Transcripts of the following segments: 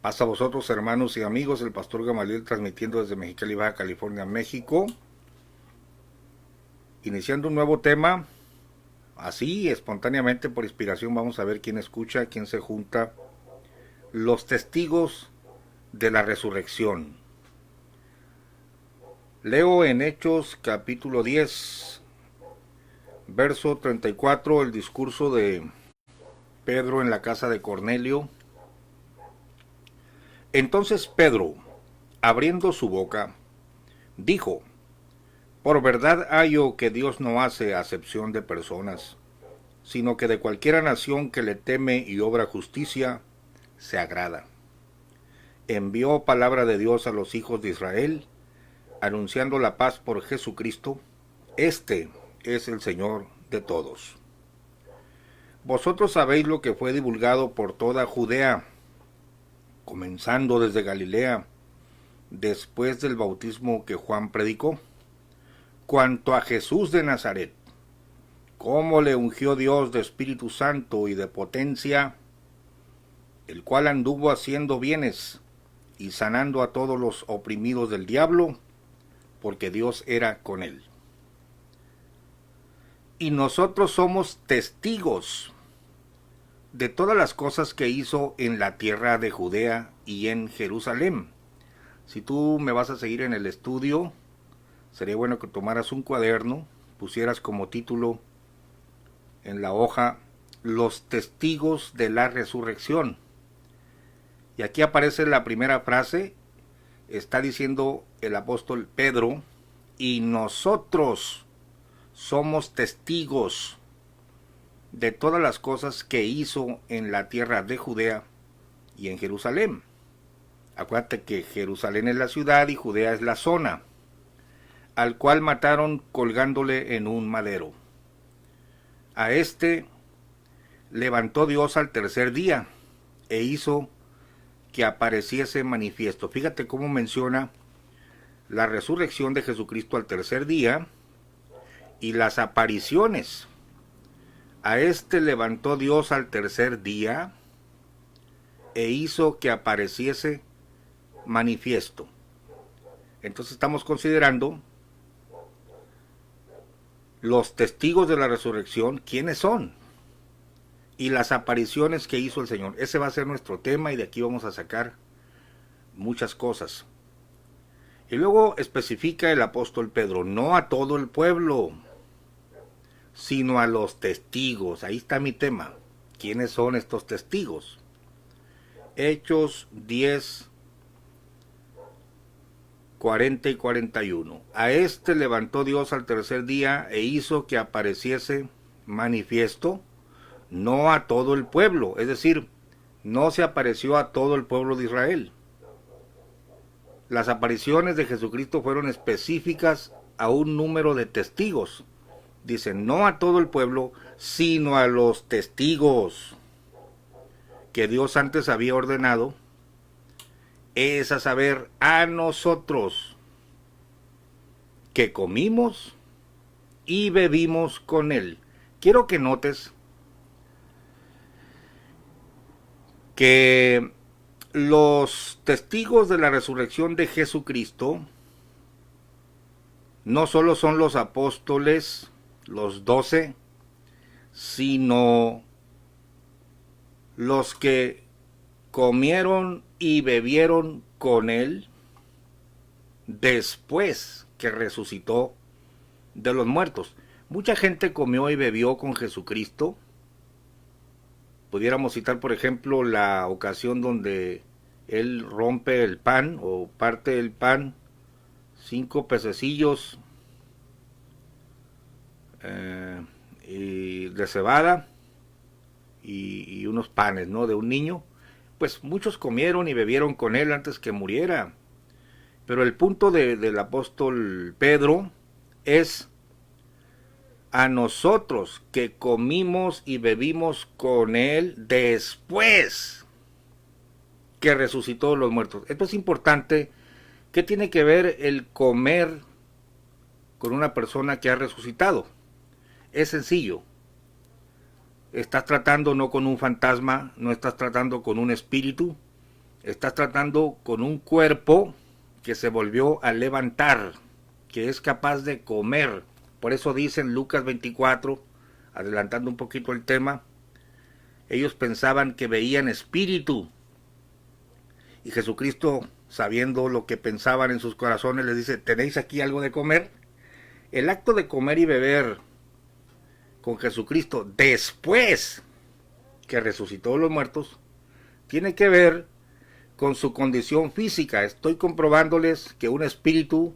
Paz a vosotros, hermanos y amigos, el pastor Gamaliel transmitiendo desde Mexicali, Baja California, México. Iniciando un nuevo tema, así espontáneamente por inspiración vamos a ver quién escucha, quién se junta. Los testigos de la resurrección. Leo en Hechos capítulo 10, verso 34, el discurso de Pedro en la casa de Cornelio. Entonces Pedro, abriendo su boca, dijo: Por verdad hallo que Dios no hace acepción de personas, sino que de cualquiera nación que le teme y obra justicia, se agrada. Envió palabra de Dios a los hijos de Israel, anunciando la paz por Jesucristo. Este es el Señor de todos. Vosotros sabéis lo que fue divulgado por toda Judea, comenzando desde Galilea, después del bautismo que Juan predicó, cuanto a Jesús de Nazaret, cómo le ungió Dios de Espíritu Santo y de potencia, el cual anduvo haciendo bienes y sanando a todos los oprimidos del diablo, porque Dios era con él. Y nosotros somos testigos de todas las cosas que hizo en la tierra de Judea y en Jerusalén. Si tú me vas a seguir en el estudio, sería bueno que tomaras un cuaderno, pusieras como título en la hoja Los testigos de la resurrección. Y aquí aparece la primera frase, está diciendo el apóstol Pedro, y nosotros somos testigos de todas las cosas que hizo en la tierra de Judea y en Jerusalén. Acuérdate que Jerusalén es la ciudad y Judea es la zona, al cual mataron colgándole en un madero. A este levantó Dios al tercer día e hizo que apareciese manifiesto. Fíjate cómo menciona la resurrección de Jesucristo al tercer día y las apariciones. A este levantó Dios al tercer día e hizo que apareciese manifiesto. Entonces estamos considerando los testigos de la resurrección, ¿quiénes son? Y las apariciones que hizo el Señor. Ese va a ser nuestro tema y de aquí vamos a sacar muchas cosas. Y luego especifica el apóstol Pedro, no a todo el pueblo, sino a los testigos. Ahí está mi tema. ¿Quiénes son estos testigos? Hechos 10, 40 y 41. A este levantó Dios al tercer día e hizo que apareciese manifiesto, no a todo el pueblo, es decir, no se apareció a todo el pueblo de Israel. Las apariciones de Jesucristo fueron específicas a un número de testigos. Dicen, no a todo el pueblo, sino a los testigos que Dios antes había ordenado, es a saber, a nosotros, que comimos y bebimos con él. Quiero que notes que los testigos de la resurrección de Jesucristo no solo son los apóstoles, los 12, sino los que comieron y bebieron con él después que resucitó de los muertos. Mucha gente comió y bebió con Jesucristo. Pudiéramos citar, por ejemplo, la ocasión donde él rompe el pan o parte el pan, 5 pececillos y de cebada y unos panes, ¿no?, de un niño. Pues muchos comieron y bebieron con él antes que muriera. Pero el punto del apóstol Pedro es a nosotros que comimos y bebimos con él después que resucitó de los muertos. Esto es importante. ¿Qué tiene que ver el comer con una persona que ha resucitado? Es sencillo. Estás tratando no con un fantasma, no estás tratando con un espíritu, Estás tratando con un cuerpo que se volvió a levantar, que es capaz de comer. Por eso dice en Lucas 24, adelantando un poquito el tema, ellos pensaban que veían espíritu. Y Jesucristo, sabiendo lo que pensaban en sus corazones, les dice, ¿tenéis aquí algo de comer? El acto de comer y beber con Jesucristo después que resucitó de los muertos, tiene que ver con su condición física. Estoy comprobándoles que un espíritu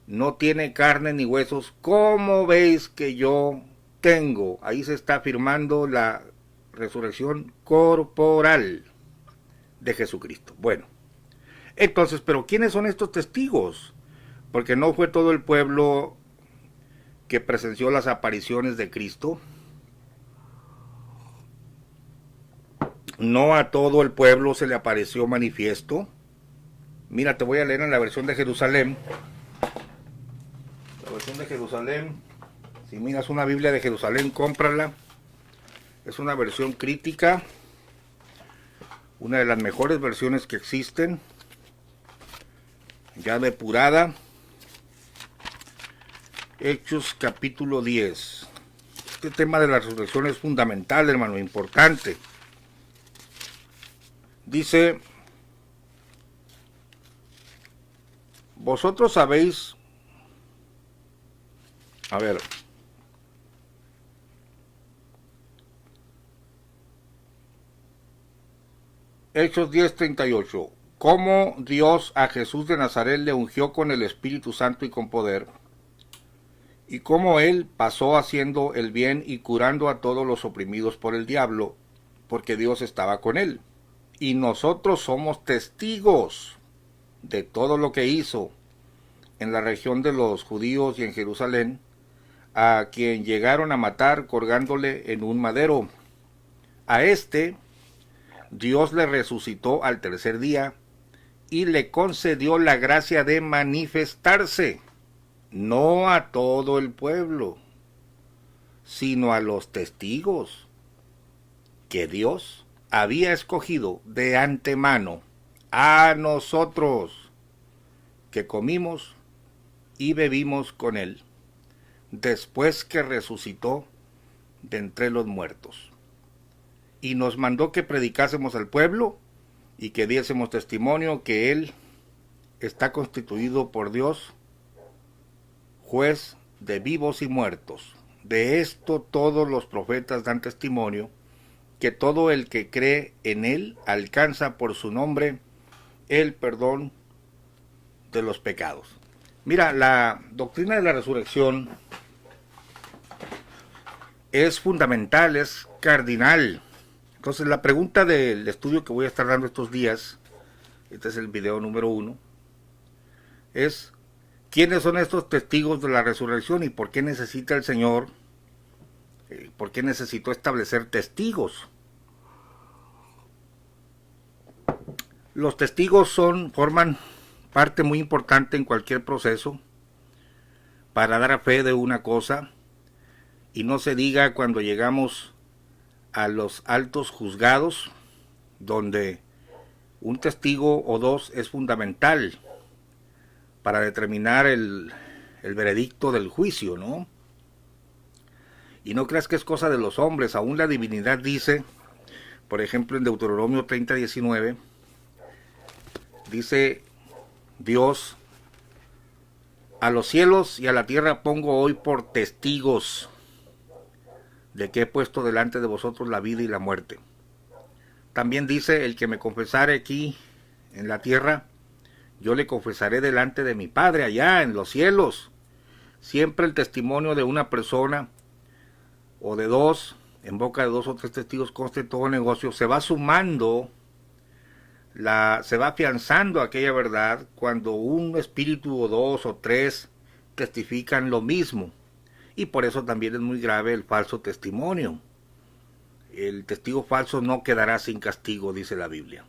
no tiene carne ni huesos, como veis que yo tengo. Ahí se está afirmando la resurrección corporal de Jesucristo. Bueno, entonces, ¿pero quiénes son estos testigos? Porque no fue todo el pueblo que presenció las apariciones de Cristo. No a todo el pueblo se le apareció manifiesto. Mira, te voy a leer en la versión de Jerusalén. La versión de Jerusalén. Si miras una Biblia de Jerusalén, cómprala. Es una versión crítica. Una de las mejores versiones que existen. Ya depurada. Hechos capítulo 10. Este tema de la resurrección es fundamental, hermano, importante. Dice, vosotros sabéis, a ver, Hechos 10:38, cómo Dios a Jesús de Nazaret le ungió con el Espíritu Santo y con poder, y cómo él pasó haciendo el bien y curando a todos los oprimidos por el diablo, porque Dios estaba con él. Y nosotros somos testigos de todo lo que hizo en la región de los judíos y en Jerusalén, a quien llegaron a matar colgándole en un madero. A este Dios le resucitó al tercer día y le concedió la gracia de manifestarse, no a todo el pueblo, sino a los testigos que Dios había escogido de antemano, a nosotros que comimos y bebimos con él después que resucitó de entre los muertos. Y nos mandó que predicásemos al pueblo y que diésemos testimonio que él está constituido por Dios, juez de vivos y muertos. De esto todos los profetas dan testimonio, que todo el que cree en él alcanza por su nombre el perdón de los pecados. Mira, la doctrina de la resurrección es fundamental, es cardinal. Entonces la pregunta del estudio que voy a estar dando estos días, este es el video número 1, es ¿quiénes son estos testigos de la resurrección y por qué necesita el Señor, por qué necesitó establecer testigos? Los testigos forman parte muy importante en cualquier proceso para dar fe de una cosa, y no se diga cuando llegamos a los altos juzgados, donde un testigo o dos es fundamental para determinar el veredicto del juicio, ¿no? Y no creas que es cosa de los hombres, aún la divinidad dice, por ejemplo en Deuteronomio 30:19, dice Dios, a los cielos y a la tierra pongo hoy por testigos de que he puesto delante de vosotros la vida y la muerte. También dice, el que me confesare aquí en la tierra, yo le confesaré delante de mi Padre allá en los cielos. Siempre el testimonio de una persona o de dos, en boca de dos o tres testigos conste todo negocio, se va sumando, se va afianzando aquella verdad cuando un espíritu o dos o tres testifican lo mismo. Y por eso también es muy grave el falso testimonio. El testigo falso no quedará sin castigo, dice la Biblia.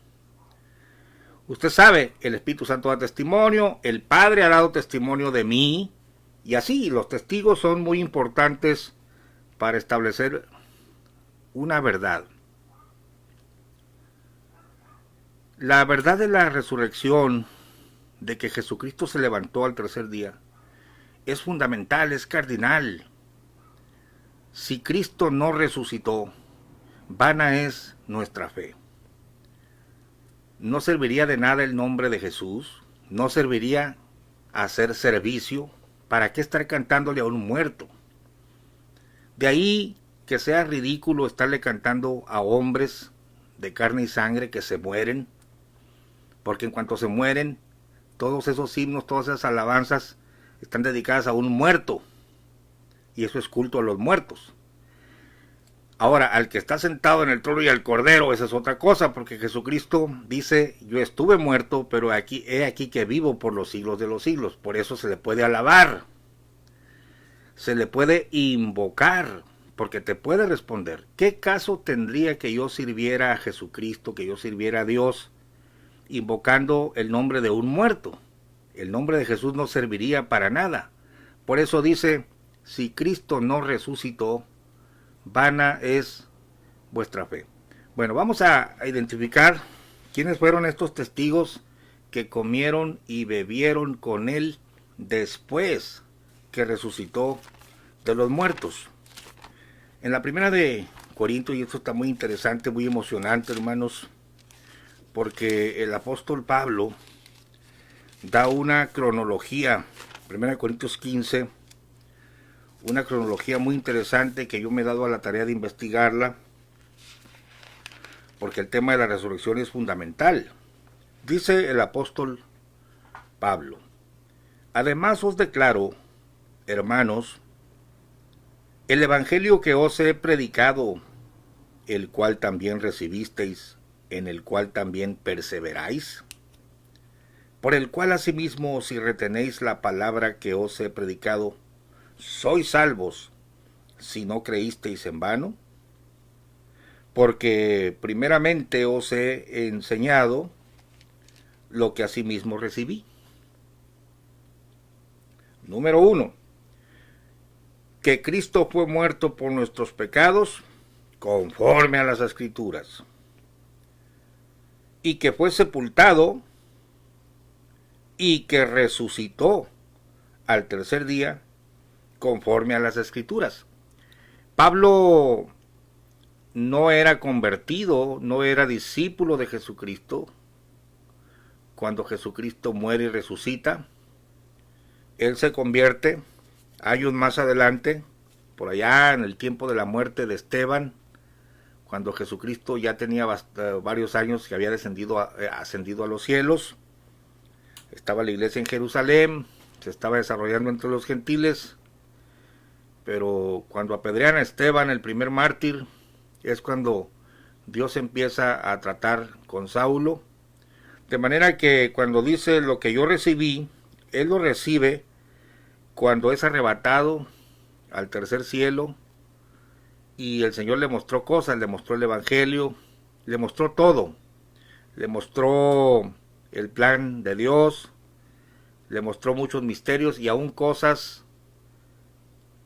Usted sabe, el Espíritu Santo da testimonio, el Padre ha dado testimonio de mí, y así los testigos son muy importantes para establecer una verdad. La verdad de la resurrección, de que Jesucristo se levantó al tercer día, es fundamental, es cardinal. Si Cristo no resucitó, vana es nuestra fe. No serviría de nada el nombre de Jesús, no serviría hacer servicio. ¿Para qué estar cantándole a un muerto? De ahí que sea ridículo estarle cantando a hombres de carne y sangre que se mueren, porque en cuanto se mueren, todos esos himnos, todas esas alabanzas están dedicadas a un muerto, y eso es culto a los muertos. Ahora, al que está sentado en el trono y al cordero, esa es otra cosa, porque Jesucristo dice, yo estuve muerto, pero he aquí que vivo por los siglos de los siglos. Por eso se le puede alabar, se le puede invocar, porque te puede responder. ¿Qué caso tendría que yo sirviera a Jesucristo, que yo sirviera a Dios, invocando el nombre de un muerto? El nombre de Jesús no serviría para nada. Por eso dice, si Cristo no resucitó, vana es vuestra fe. Bueno, vamos a identificar quiénes fueron estos testigos que comieron y bebieron con él después que resucitó de los muertos. En la primera de Corintios, y esto está muy interesante, muy emocionante, hermanos, porque el apóstol Pablo da una cronología, 1 Corintios 15, una cronología muy interesante que yo me he dado a la tarea de investigarla, porque el tema de la resurrección es fundamental. Dice el apóstol Pablo, además os declaro, hermanos, el evangelio que os he predicado, el cual también recibisteis, en el cual también perseveráis, por el cual asimismo si retenéis la palabra que os he predicado, sois salvos, si no creísteis en vano, porque primeramente os he enseñado lo que asimismo recibí. Número 1, que Cristo fue muerto por nuestros pecados, conforme a las Escrituras, y que fue sepultado, y que resucitó al tercer día, conforme a las Escrituras. Pablo no era convertido, no era discípulo de Jesucristo cuando Jesucristo muere y resucita. Él se convierte años más adelante, por allá en el tiempo de la muerte de Esteban, cuando Jesucristo ya tenía varios años que había ascendido a los cielos. Estaba la iglesia en Jerusalén, se estaba desarrollando entre los gentiles, pero cuando apedrean a Esteban, el primer mártir, es cuando Dios empieza a tratar con Saulo, de manera que cuando dice lo que yo recibí, él lo recibe cuando es arrebatado al tercer cielo, y el Señor le mostró cosas, le mostró el evangelio, le mostró todo, le mostró el plan de Dios, le mostró muchos misterios y aún cosas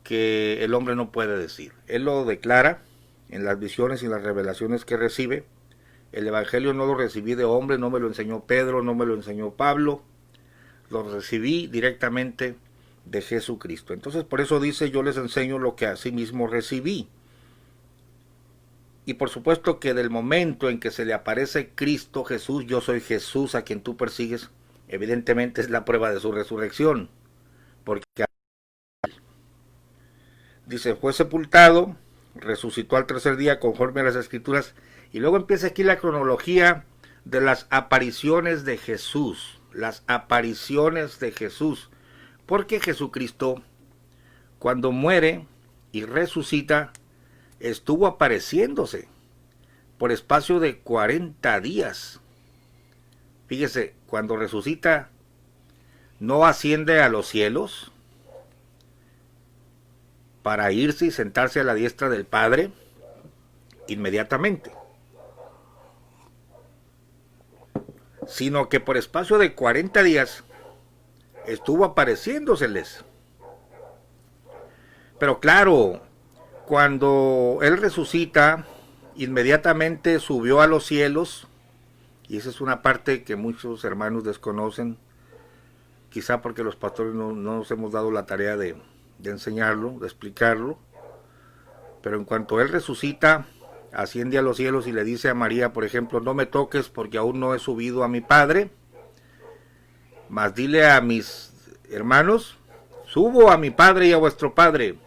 que el hombre no puede decir. Él lo declara en las visiones y las revelaciones que recibe. El evangelio no lo recibí de hombre, no me lo enseñó Pedro, no me lo enseñó Pablo, lo recibí directamente de Jesucristo. Entonces por eso dice, yo les enseño lo que asimismo recibí. Y por supuesto que del momento en que se le aparece Cristo Jesús, yo soy Jesús a quien tú persigues, evidentemente es la prueba de su resurrección, porque dice, fue sepultado, resucitó al tercer día conforme a las Escrituras, y luego empieza aquí la cronología de las apariciones de Jesús, las apariciones de Jesús, porque Jesucristo, cuando muere y resucita, estuvo apareciéndose por espacio de 40 días. Fíjese, cuando resucita, no asciende a los cielos para irse y sentarse a la diestra del Padre inmediatamente, sino que por espacio de 40 días estuvo apareciéndoseles. Pero claro, cuando Él resucita, inmediatamente subió a los cielos Y esa es una parte que muchos hermanos desconocen, quizá porque los pastores no nos hemos dado la tarea de enseñarlo, de explicarlo. Pero en cuanto Él resucita, asciende a los cielos y le dice a María, por ejemplo, no me toques porque aún no he subido a mi Padre, mas dile a mis hermanos, subo a mi Padre y a vuestro Padre,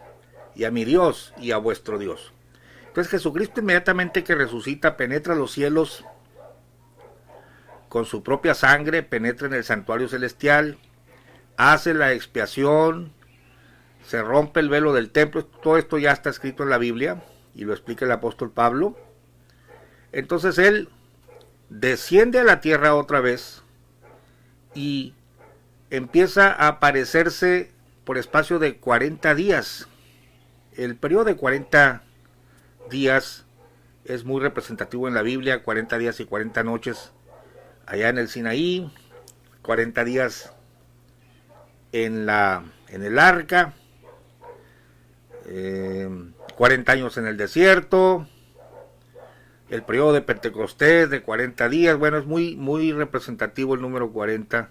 y a mi Dios y a vuestro Dios. Entonces Jesucristo, inmediatamente que resucita, penetra los cielos con su propia sangre, penetra en el santuario celestial, hace la expiación, se rompe el velo del templo. Todo esto ya está escrito en la Biblia y lo explica el apóstol Pablo. Entonces Él desciende a la tierra otra vez y empieza a aparecerse por espacio de 40 días. El periodo de 40 días es muy representativo en la Biblia, 40 días y 40 noches allá en el Sinaí, 40 días en el arca, 40 años en el desierto, el periodo de Pentecostés de 40 días. Bueno, es muy, muy representativo el número 40.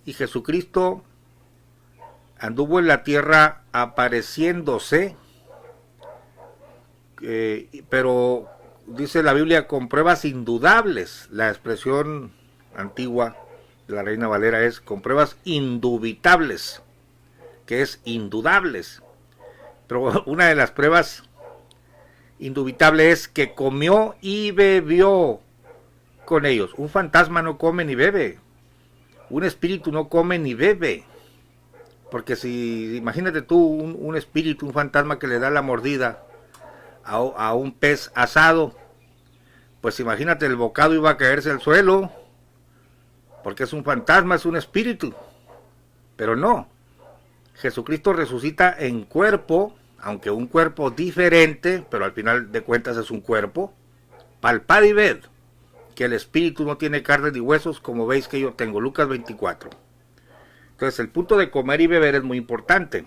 Y Jesucristo anduvo en la tierra apareciéndose, pero dice la Biblia con pruebas indudables. La expresión antigua de la Reina Valera es con pruebas indubitables, que es indudables. Pero una de las pruebas indubitables es que comió y bebió con ellos. Un fantasma no come ni bebe. Un espíritu no come ni bebe. Porque si, imagínate tú, un espíritu, un fantasma que le da la mordida a un pez asado, pues imagínate, el bocado iba a caerse al suelo, porque es un fantasma, es un espíritu. Pero no, Jesucristo resucita en cuerpo, aunque un cuerpo diferente, pero al final de cuentas es un cuerpo. Palpad y ved que el espíritu no tiene carne ni huesos, como veis que yo tengo. Lucas 24. Entonces el punto de comer y beber es muy importante.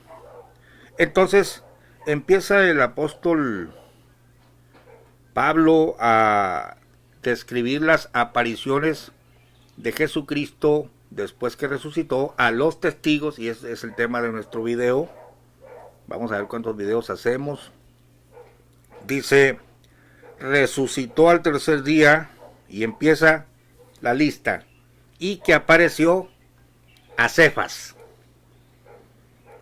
Entonces empieza el apóstol Pablo a describir las apariciones de Jesucristo después que resucitó a los testigos, y ese es el tema de nuestro video. Vamos a ver cuántos videos hacemos. Dice, resucitó al tercer día, y empieza la lista, y que apareció a Cefas,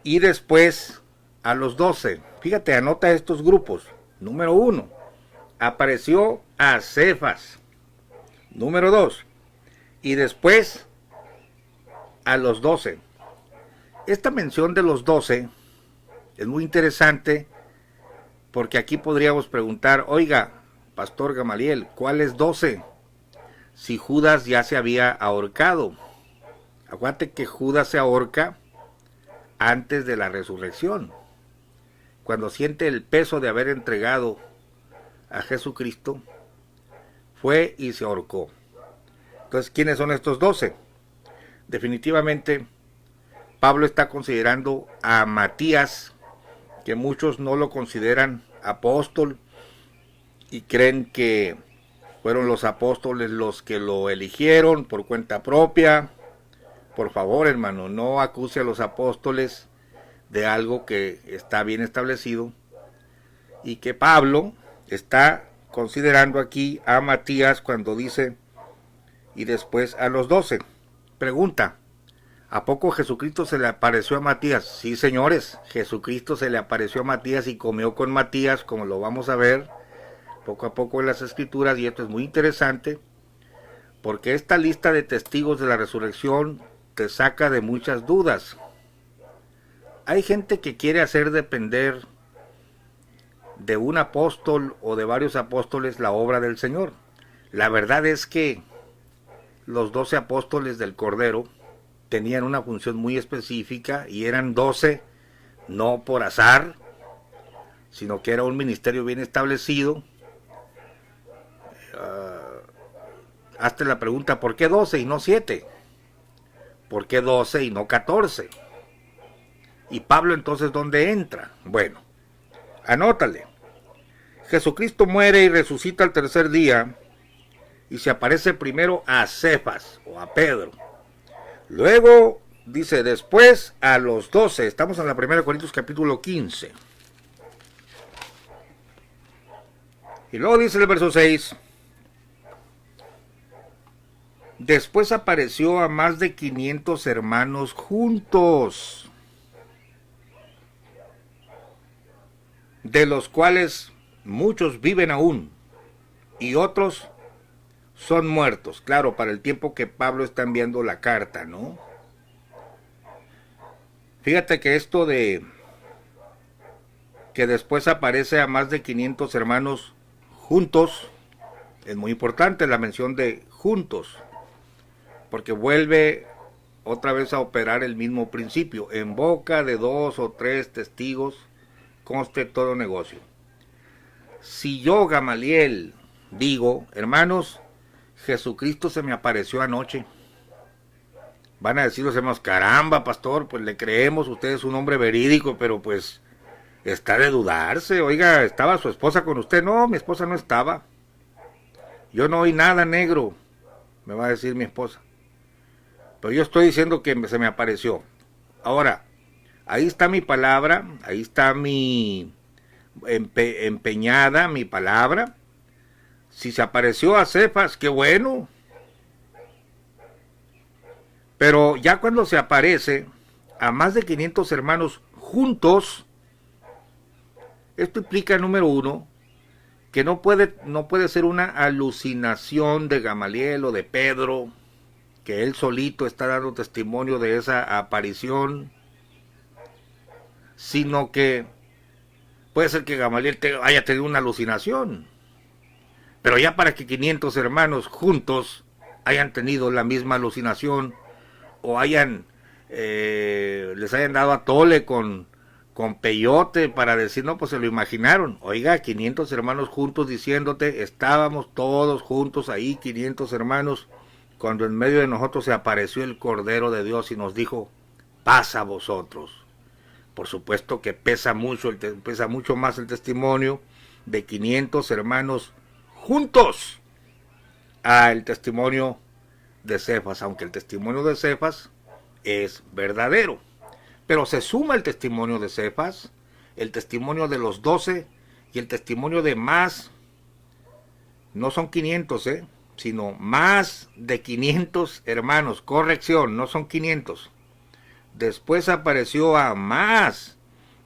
y después a los 12. Fíjate, anota estos grupos. Número 1, apareció a Cefas. Número 2, y después a los 12. Esta mención de los 12 es muy interesante, porque aquí podríamos preguntar, oiga, Pastor Gamaliel, ¿cuáles 12? Si Judas ya se había ahorcado. Acuérdate que Judas se ahorca antes de la resurrección. Cuando siente el peso de haber entregado a Jesucristo, fue y se ahorcó. Entonces, ¿quiénes son estos 12? Definitivamente, Pablo está considerando a Matías, que muchos no lo consideran apóstol y creen que fueron los apóstoles los que lo eligieron por cuenta propia. Por favor, hermano, no acuse a los apóstoles de algo que está bien establecido, y que Pablo está considerando aquí a Matías cuando dice, y después a los 12. Pregunta, ¿a poco Jesucristo se le apareció a Matías? Sí, señores, Jesucristo se le apareció a Matías y comió con Matías, como lo vamos a ver poco a poco en las Escrituras, y esto es muy interesante, porque esta lista de testigos de la resurrección te saca de muchas dudas. Hay gente que quiere hacer depender de un apóstol o de varios apóstoles la obra del Señor. La verdad es que los 12 apóstoles del Cordero tenían una función muy específica, y eran 12 no por azar, sino que era un ministerio bien establecido. Hazte la pregunta, ¿por qué 12 y no 7? ¿Por qué 12 y no 14? ¿Y Pablo entonces dónde entra? Bueno, anótale. Jesucristo muere y resucita al tercer día, y se aparece primero a Cefas o a Pedro. Luego dice después a los 12. Estamos en la 1 Corintios capítulo 15. Y luego dice el verso 6. Después apareció a más de 500 hermanos juntos, de los cuales muchos viven aún y otros son muertos. Claro, para el tiempo que Pablo está enviando la carta, ¿no? Fíjate que esto de que después aparece a más de 500 hermanos juntos, es muy importante la mención de juntos, porque vuelve otra vez a operar el mismo principio. En boca de 2 o 3 testigos conste todo negocio. Si yo, Gamaliel, digo, hermanos, Jesucristo se me apareció anoche, van a decir los hermanos, caramba, pastor, pues le creemos, usted es un hombre verídico, pero pues está de dudarse. Oiga, ¿estaba su esposa con usted? No, mi esposa no estaba. Yo no oí nada, negro, me va a decir mi esposa. Pero yo estoy diciendo que se me apareció. Ahora, ahí está mi palabra, ahí está mi empeñada, mi palabra. Si se apareció a Cefas, qué bueno. Pero ya cuando se aparece a más de 500 hermanos juntos, esto implica, número uno, que no puede ser una alucinación de Gamaliel o de Pedro, que él solito está dando testimonio de esa aparición, sino que puede ser que Gamaliel haya tenido una alucinación, pero ya para que 500 hermanos juntos hayan tenido la misma alucinación o les hayan dado a tole con peyote para decir, no, pues se lo imaginaron. Oiga, 500 hermanos juntos diciéndote, estábamos todos juntos ahí, 500 hermanos, cuando en medio de nosotros se apareció el Cordero de Dios y nos dijo, paz a vosotros. Por supuesto que pesa mucho más el testimonio de 500 hermanos juntos al testimonio de Cefas, aunque el testimonio de Cefas es verdadero. Pero se suma el testimonio de Cefas, el testimonio de los 12 y el testimonio de más, no son 500, sino más de 500 hermanos. Corrección, no son 500. Después apareció a más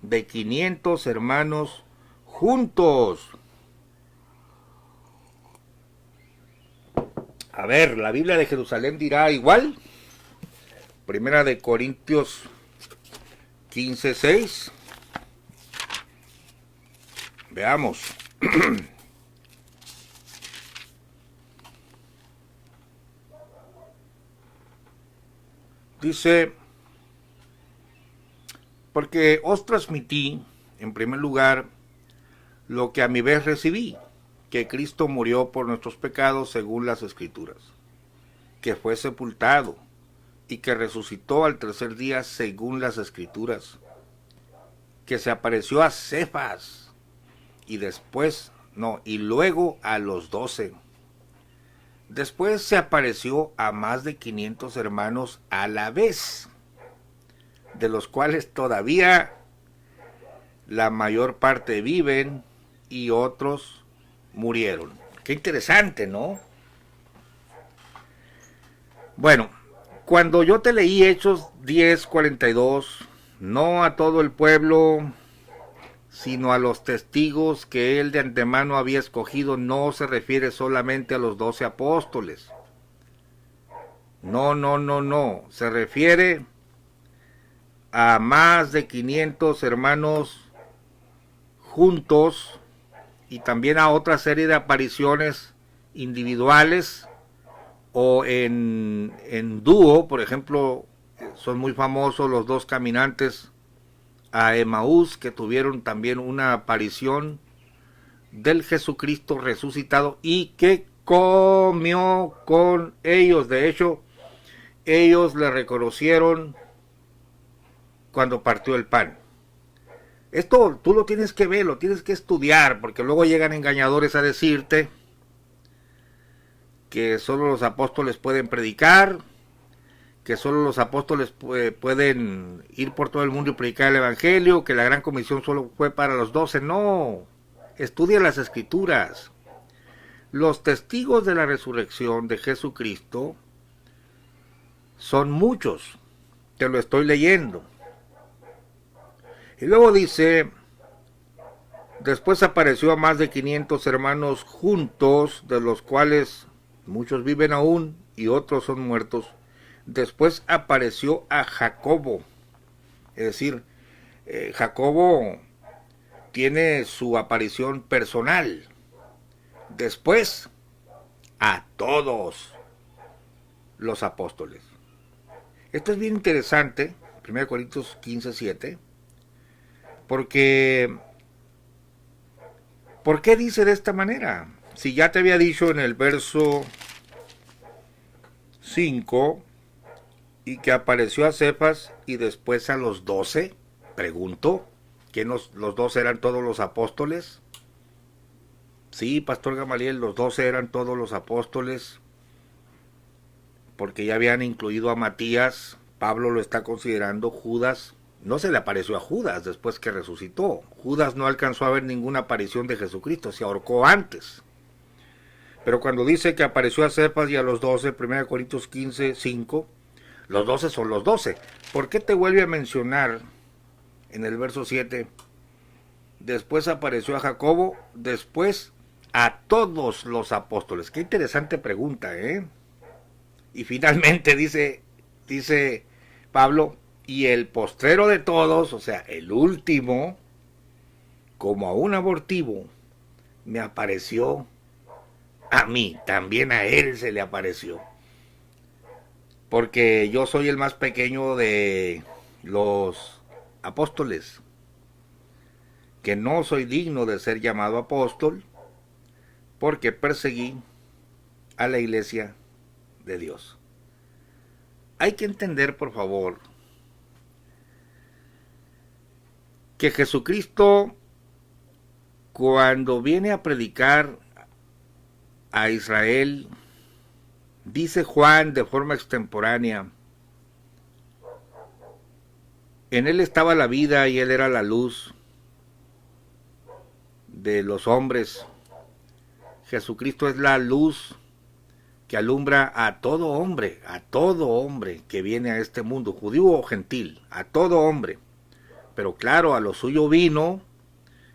de 500 hermanos juntos. A ver, la Biblia de Jerusalén dirá igual. 1 Corintios 15:6. Veamos. Dice, porque os transmití, en primer lugar, lo que a mi vez recibí, que Cristo murió por nuestros pecados según las Escrituras, que fue sepultado y que resucitó al tercer día según las Escrituras, que se apareció a Cefas y luego a los 12. Después se apareció a más de 500 hermanos a la vez, de los cuales todavía la mayor parte viven y otros murieron. Qué interesante, ¿no? Bueno, cuando yo te leí Hechos 10:42, no a todo el pueblo, sino a los testigos que él de antemano había escogido, no se refiere solamente a los 12 apóstoles. No. Se refiere a más de 500 hermanos juntos y también a otra serie de apariciones individuales o en dúo. Por ejemplo, son muy famosos los dos caminantes a Emaús, que tuvieron también una aparición del Jesucristo resucitado y que comió con ellos. De hecho, ellos le reconocieron cuando partió el pan. Esto tú lo tienes que ver, lo tienes que estudiar, porque luego llegan engañadores a decirte que solo los apóstoles pueden predicar, que solo los apóstoles pueden ir por todo el mundo y predicar el evangelio, que la gran comisión solo fue para los 12. No, estudia las escrituras. Los testigos de la resurrección de Jesucristo son muchos. Te lo estoy leyendo. Y luego dice, después apareció a más de 500 hermanos juntos, de los cuales muchos viven aún y otros son muertos. Después apareció a Jacobo. Es decir, Jacobo tiene su aparición personal. Después a todos los apóstoles. Esto es bien interesante, 1 Corintios 15:7, porque ¿por qué dice de esta manera? Si ya te había dicho en el verso 5 y que apareció a Cefas y después a los 12, pregunto, ¿quién los 12 eran todos los apóstoles? Sí, Pastor Gamaliel, los 12 eran todos los apóstoles, porque ya habían incluido a Matías. Pablo lo está considerando. Judas no se le apareció a Judas después que resucitó. Judas no alcanzó a ver ninguna aparición de Jesucristo, se ahorcó antes. Pero cuando dice que apareció a Cefas y a los 12, 1 Corintios 15:5, los 12 son los 12. ¿Por qué te vuelve a mencionar en el verso 7? Después apareció a Jacobo, después a todos los apóstoles. Qué interesante pregunta, ¿eh? Y finalmente dice Pablo, y el postrero de todos, o sea, el último, como a un abortivo, me apareció a mí, también a él se le apareció. Porque yo soy el más pequeño de los apóstoles, que no soy digno de ser llamado apóstol, porque perseguí a la iglesia de Dios. Hay que entender, por favor, que Jesucristo, cuando viene a predicar a Israel, dice Juan de forma extemporánea, en él estaba la vida y él era la luz de los hombres. Jesucristo es la luz que alumbra a todo hombre que viene a este mundo, judío o gentil, a todo hombre. Pero claro, a lo suyo vino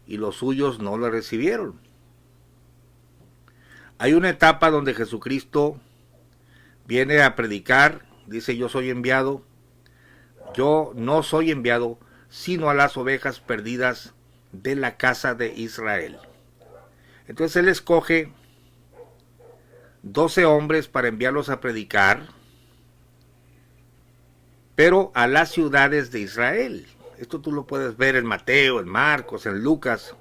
y los suyos no lo recibieron. Hay una etapa donde Jesucristo viene a predicar, dice, yo soy enviado, yo no soy enviado, sino a las ovejas perdidas de la casa de Israel. Entonces él escoge 12 hombres para enviarlos a predicar, pero a las ciudades de Israel. Esto tú lo puedes ver en Mateo, en Marcos, en Lucas.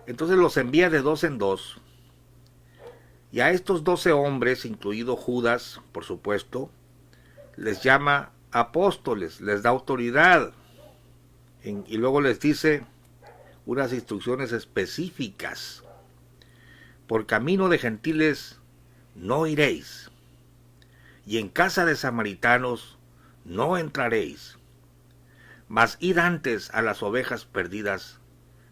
Entonces los envía de 2 en 2. Y a estos 12 hombres, incluido Judas, por supuesto, les llama apóstoles, les da autoridad. Y luego les dice unas instrucciones específicas. Por camino de gentiles no iréis, y en casa de samaritanos no entraréis, mas id antes a las ovejas perdidas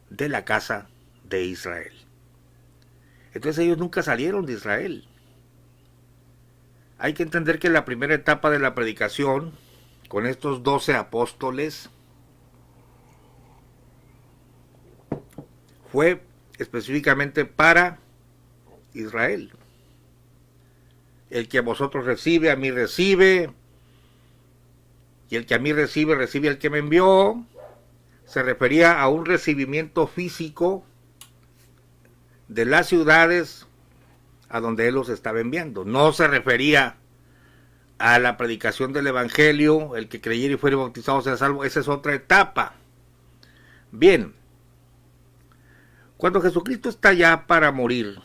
de la casa de Israel. Entonces ellos nunca salieron de Israel. Hay que entender que la primera etapa de la predicación, con estos 12 apóstoles, fue específicamente para Israel. El que a vosotros recibe, a mí recibe, y el que a mí recibe, recibe al que me envió. Se refería a un recibimiento físico de las ciudades a donde él los estaba enviando. No se refería a la predicación del evangelio, el que creyera y fuere bautizado sea salvo. Esa es otra etapa. Bien, cuando Jesucristo está ya para morir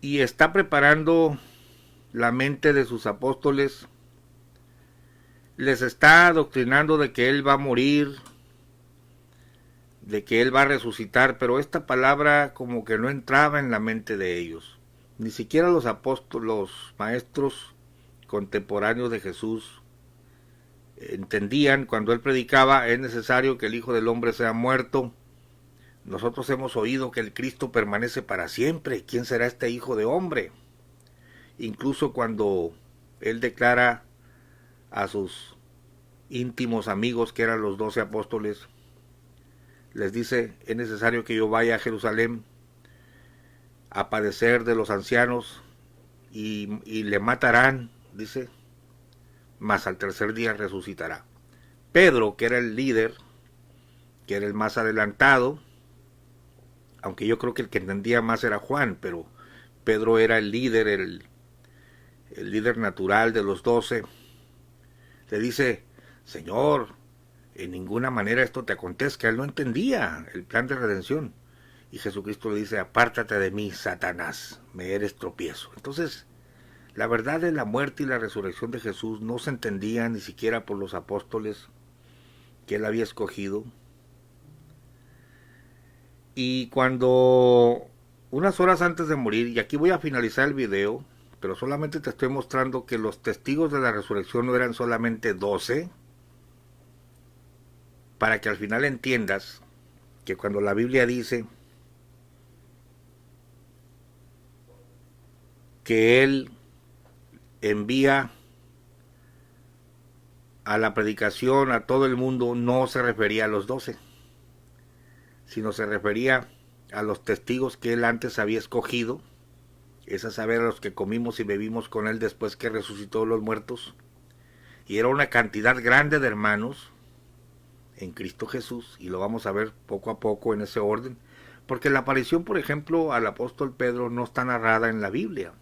y está preparando la mente de sus apóstoles, les está adoctrinando de que él va a morir de que Él va a resucitar, pero esta palabra como que no entraba en la mente de ellos. Ni siquiera los apóstoles, los maestros contemporáneos de Jesús entendían cuando Él predicaba: es necesario que el Hijo del Hombre sea muerto. Nosotros hemos oído que el Cristo permanece para siempre. ¿Quién será este Hijo de Hombre? Incluso cuando Él declara a sus íntimos amigos, que eran los 12 apóstoles, les dice: es necesario que yo vaya a Jerusalén a padecer de los ancianos y le matarán, dice, mas al tercer día resucitará. Pedro, que era el líder, que era el más adelantado, aunque yo creo que el que entendía más era Juan, pero Pedro era el líder, el líder natural de los 12, le dice: Señor, en ninguna manera esto te acontezca. Él no entendía el plan de redención. Y Jesucristo le dice: apártate de mí, Satanás, me eres tropiezo. Entonces, la verdad de la muerte y la resurrección de Jesús no se entendía ni siquiera por los apóstoles que Él había escogido. Y cuando, unas horas antes de morir, y aquí voy a finalizar el video, pero solamente te estoy mostrando que los testigos de la resurrección no eran solamente 12, para que al final entiendas que cuando la Biblia dice que Él envía a la predicación a todo el mundo, no se refería a los 12, sino se refería a los testigos que Él antes había escogido, es a saber, a los que comimos y bebimos con Él después que resucitó los muertos. Y era una cantidad grande de hermanos en Cristo Jesús, y lo vamos a ver poco a poco en ese orden, porque la aparición, por ejemplo, al apóstol Pedro no está narrada en la Biblia.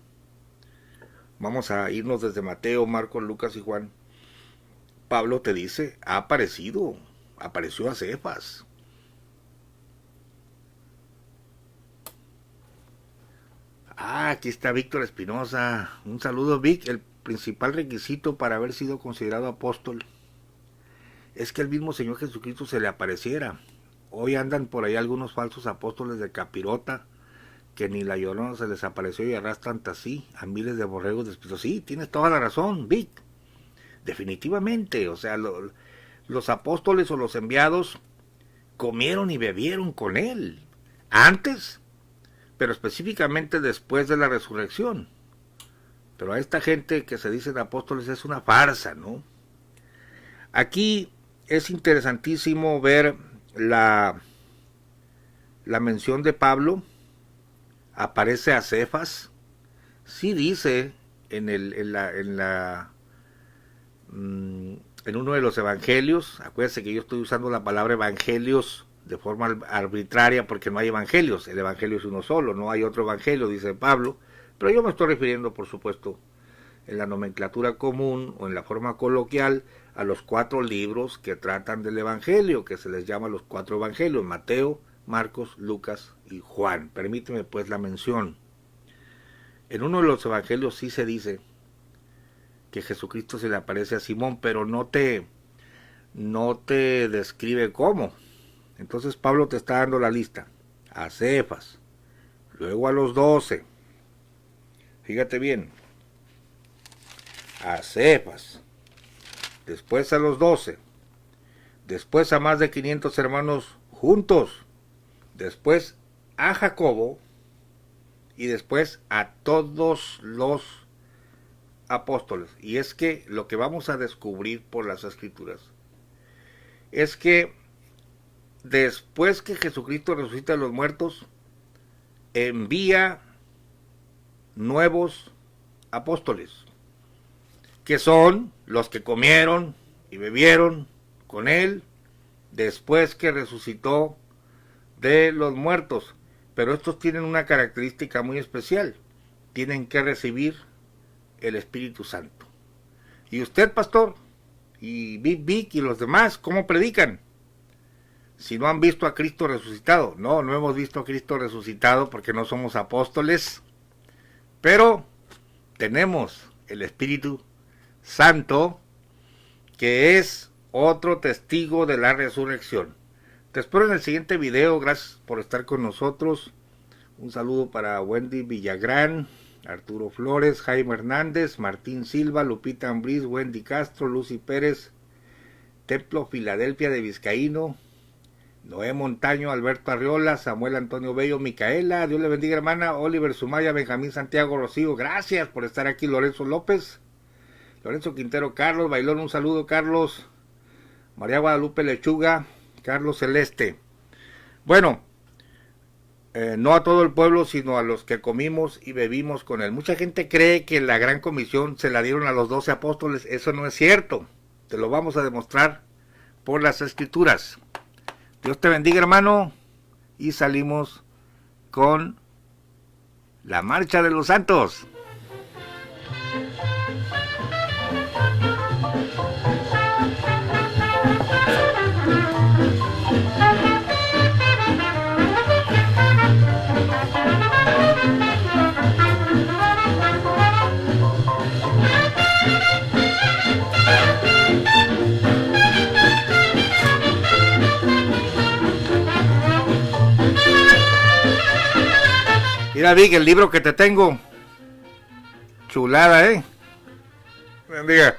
Vamos a irnos desde Mateo, Marcos, Lucas y Juan. Pablo te dice: ha aparecido, apareció a Cefas. Aquí está Víctor Espinosa. Un saludo, Vic. El principal requisito para haber sido considerado apóstol es que el mismo Señor Jesucristo se le apareciera. Hoy andan por ahí algunos falsos apóstoles de Capirota, que ni la Llorona se les apareció, y arrastran así a miles de borregos despistados. Sí, tienes toda la razón, Vic. Definitivamente, o sea, los apóstoles o los enviados comieron y bebieron con Él antes, pero específicamente después de la resurrección. Pero a esta gente que se dicen apóstoles es una farsa, ¿no? Aquí es interesantísimo ver la mención de Pablo. Aparece a Cefas. Sí dice en uno de los evangelios. Acuérdense que yo estoy usando la palabra evangelios de forma arbitraria porque no hay evangelios. El evangelio es uno solo, no hay otro evangelio, dice Pablo. Pero yo me estoy refiriendo, por supuesto, en la nomenclatura común o en la forma coloquial, a los 4 libros que tratan del evangelio, que se les llama los 4 evangelios: Mateo, Marcos, Lucas y Juan. Permíteme pues la mención. En uno de los evangelios sí se dice que Jesucristo se le aparece a Simón, pero no te describe cómo. Entonces Pablo te está dando la lista: a Cefas, luego a los 12. Fíjate bien: a Cefas, después a los 12, después a más de 500 hermanos juntos, después a Jacobo, y después a todos los apóstoles. Y es que lo que vamos a descubrir por las escrituras es que después que Jesucristo resucita de los muertos, envía nuevos apóstoles, que son los que comieron y bebieron con Él después que resucitó de los muertos. Pero estos tienen una característica muy especial: tienen que recibir el Espíritu Santo. Y usted, pastor, y Vic y los demás, ¿cómo predican? Si no han visto a Cristo resucitado. No hemos visto a Cristo resucitado porque no somos apóstoles, pero tenemos el Espíritu Santo, que es otro testigo de la resurrección. Te espero en el siguiente video. Gracias por estar con nosotros. Un saludo para Wendy Villagrán, Arturo Flores, Jaime Hernández, Martín Silva, Lupita Ambriz, Wendy Castro, Lucy Pérez, Templo Filadelfia de Vizcaíno, Noé Montaño, Alberto Arriola, Samuel Antonio Bello, Micaela, Dios le bendiga hermana, Oliver Sumaya, Benjamín Santiago Rocío, gracias por estar aquí, Lorenzo López, Lorenzo Quintero, Carlos Bailón, un saludo Carlos, María Guadalupe Lechuga, Carlos Celeste. Bueno, no a todo el pueblo, sino a los que comimos y bebimos con él. Mucha gente cree que la gran comisión se la dieron a los 12 apóstoles. Eso no es cierto. Te lo vamos a demostrar por las escrituras. Dios te bendiga, hermano. Y salimos con la marcha de los santos. Mira, Vic, el libro que te tengo. Chulada, ¿eh? Bendiga.